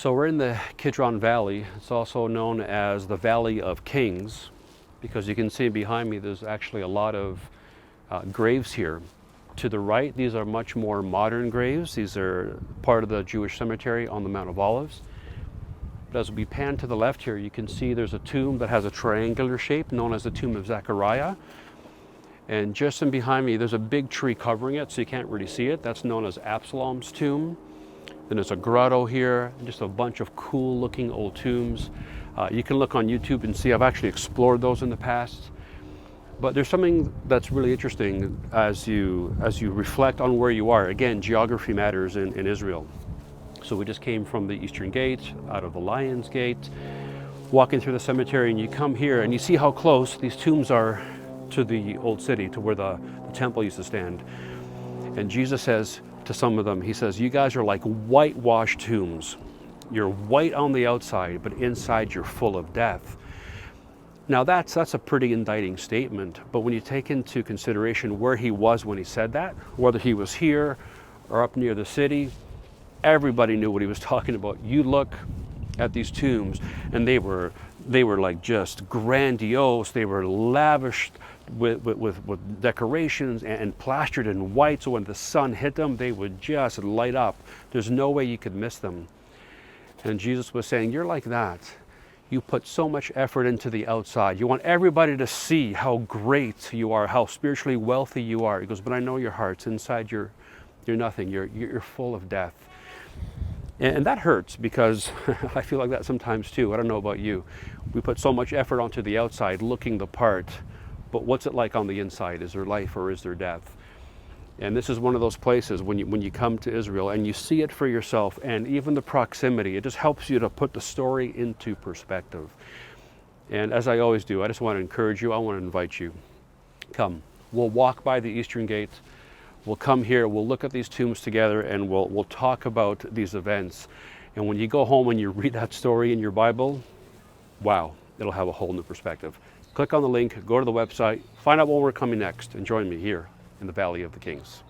So we're in the Kidron Valley. It's also known as the Valley of Kings, because you can see behind me there's actually a lot of graves here. To the right, these are much more modern graves. These are part of the Jewish cemetery on the Mount of Olives. But as we pan to the left here, you can see there's a tomb that has a triangular shape, known as the tomb of Zechariah. And just in behind me, there's a big tree covering it, so you can't really see it. That's known as Absalom's tomb. Then there's a grotto here, just a bunch of cool looking old tombs. You can look on YouTube and see I've actually explored those in the past. But there's something that's really interesting as you reflect on where you are. Again, geography matters in Israel. So we just came from the Eastern Gate, out of the Lion's Gate, walking through the cemetery, and you come here and you see how close these tombs are to the old city, to where the temple used to stand. And Jesus says to some of them, he says, you guys are like whitewashed tombs. You're white on the outside, but inside you're full of death. Now that's a pretty indicting statement, but when you take into consideration where he was when he said that, whether he was here or up near the city, everybody knew what he was talking about. You look at these tombs and they were like just grandiose. They were lavished with decorations and plastered in white, so when the sun hit them, they would just light up. There's no way you could miss them. And Jesus was saying, you're like that. You put so much effort into the outside. You want everybody to see how great you are, how spiritually wealthy you are. He goes, but I know your hearts. Inside you're nothing. You're full of death. And that hurts, because I feel like that sometimes too. I don't know about you. We put so much effort onto the outside, looking the part, but what's it like on the inside? Is there life or is there death? And this is one of those places when you come to Israel and you see it for yourself, and even the proximity, it just helps you to put the story into perspective. And as I always do, I just want to encourage you. I want to invite you. Come. We'll walk by the Eastern Gate. We'll come here. We'll look at these tombs together, and we'll talk about these events. And when you go home and you read that story in your Bible, wow, it'll have a whole new perspective. Click on the link, go to the website, find out when we're coming next, and join me here in the Valley of the Kings.